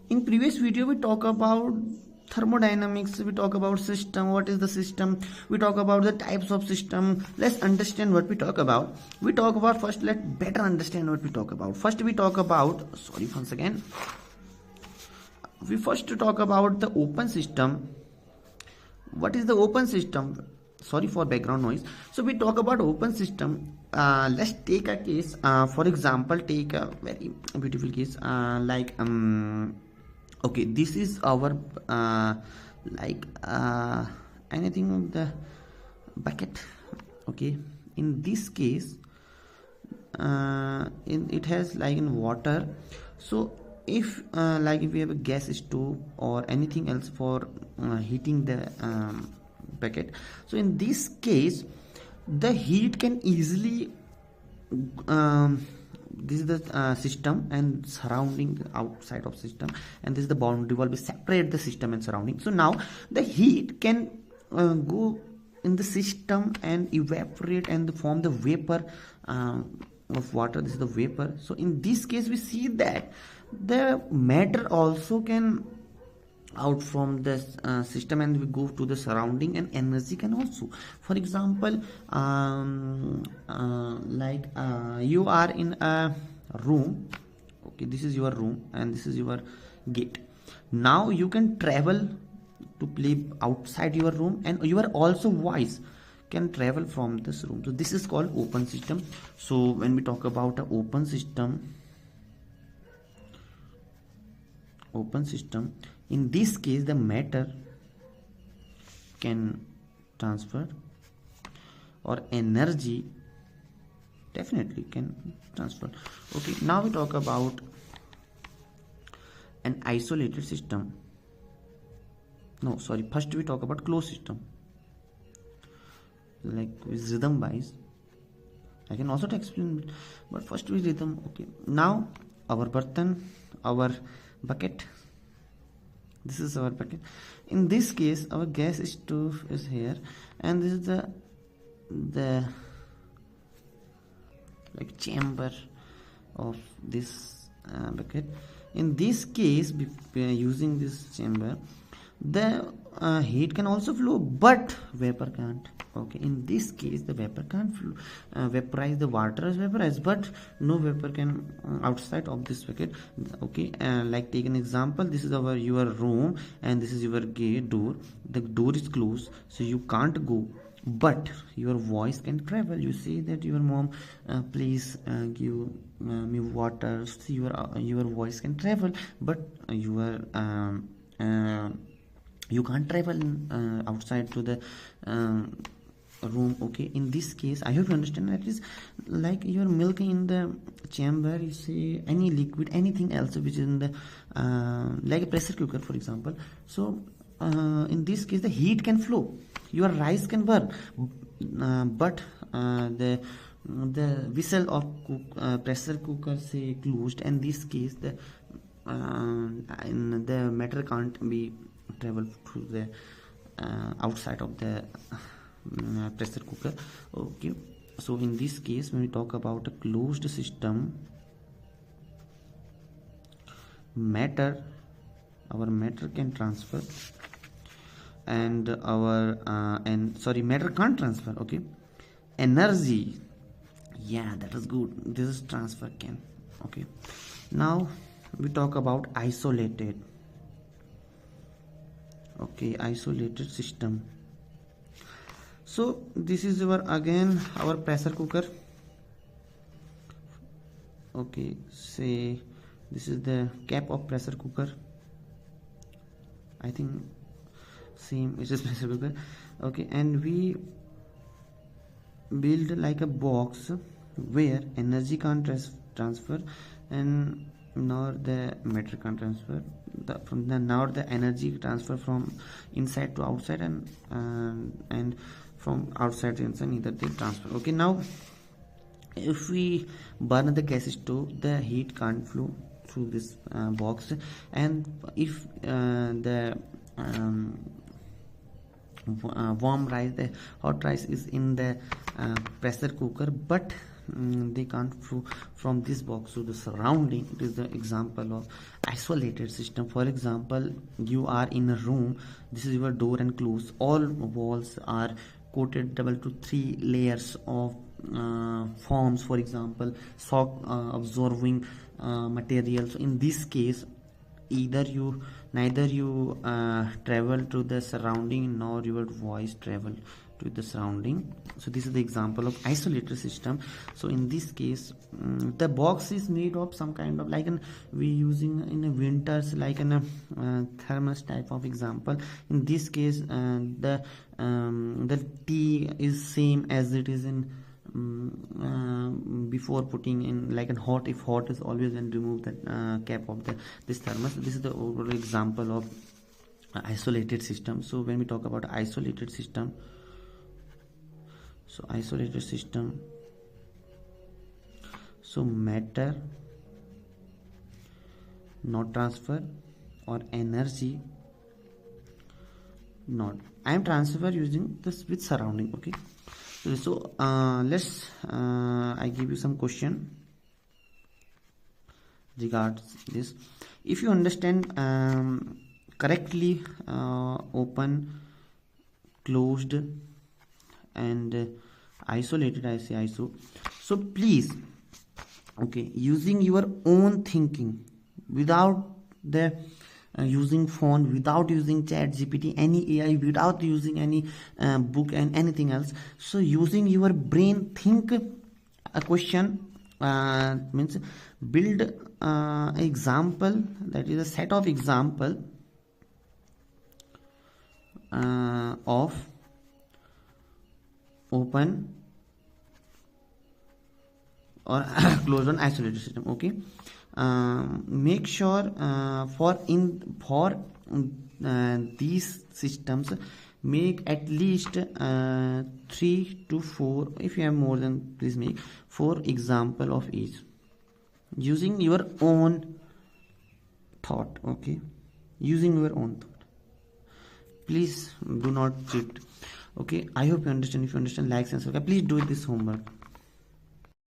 In previous video we talk about thermodynamics, we talk about system, what is the system, we talk about the types of system. Let's understand what we talk about. We talk about, first let's better understand what we talk about. First we talk about, sorry once again, we first talk about the open system. What is the open system? Sorry for background noise. So we talk about open system. Let's take a case, for example, take a very beautiful case, okay, this is our anything of the bucket. Okay, in this case it has like in water. So if if we have a gas stove or anything else for heating the bucket, so in this case the heat can easily this is the system and surrounding the outside of system, and this is the boundary wall. We separate the system and surrounding. So now the heat can go in the system and evaporate and form the vapor of water. This is the vapor. So in this case we see that the matter also can out from the system and we go to the surrounding, and energy can also, for example, you are in a room. Okay, this is your room and this is your gate. Now you can travel to play outside your room, and your also voice can travel from this room. So this is called open system. So when we talk about an open system, in this case the matter can transfer, or energy definitely can transfer. Okay, now we talk about an isolated system. No, sorry, first we talk about closed system, like with rhythm wise. I can also explain, but first we rhythm. Okay, now our burtan, our bucket, this is our bucket. In this case our gas stove is here, and this is the like chamber of this bucket. In this case, using this chamber, the heat can also flow, but vapor can't. Okay, in this case the vapor can't flow, vaporize. The water is vaporized, but no vapor can outside of this bucket. Okay, like take an example, this is your room and this is your gate door. The door is closed, so you can't go, but your voice can travel. You say that your mom, please give me water. So your voice can travel, but you can't travel outside to the room. Okay, in this case I have to understand that is like you're milking in the chamber. You say any liquid, anything else which is in the like a pressure cooker, for example. So in this case the heat can flow, your rice can burn, but the whistle of pressure cooker say closed, and this case the matter can't be travel through the outside of the pressure cooker. Okay, so in this case when we talk about a closed system, matter can transfer, and matter can't transfer. Okay, energy, yeah, that is good. This is transfer can. Okay, now we talk about isolated. Okay, isolated system. So this is our pressure cooker. Okay, say this is the cap of pressure cooker. I think same, it is pressure cooker. Okay, and we build like a box where energy can't transfer, and nor the matter can't transfer. Now the energy transfer from inside to outside, and from outside to inside, neither they transfer. Okay, now if we burn the gas stove, the heat can't flow through this box, and if the warm rice, the hot rice is in the pressure cooker, but they can't flow from this box to the surrounding. It is the example of isolated system. For example, you are in a room, this is your door and close, all walls are coated double to three layers of forms, for example shock absorbing materials. In this case, neither you travel to the surrounding nor your voice travel to the surrounding. So this is the example of isolated system. So in this case, the box is made of some kind of like we using in a winters, like an thermos type of example. In this case, the T is same as it is in before putting in, like in hot, if hot is always, then remove the cap of this thermos. This is the overall example of isolated system. So when we talk about isolated system, so isolated system, so matter not transfer or energy not, I am transfer using this with surrounding. Okay, so let's I give you some question regards this. If you understand correctly, open, closed and isolated, I say iso, so please, okay, using your own thinking, without the using phone, without using chat gpt, any AI, without using any book and anything else, so using your brain, think a question, means build example, that is a set of example of open or closed on isolated system. Okay, make sure for these systems, make at least 3 to 4, if you have more than, please make 4 example of each using your own thought. Okay, using your own thought, please do not cheat. Okay, I hope you understand. If you understand, like and subscribe. Please do this homework.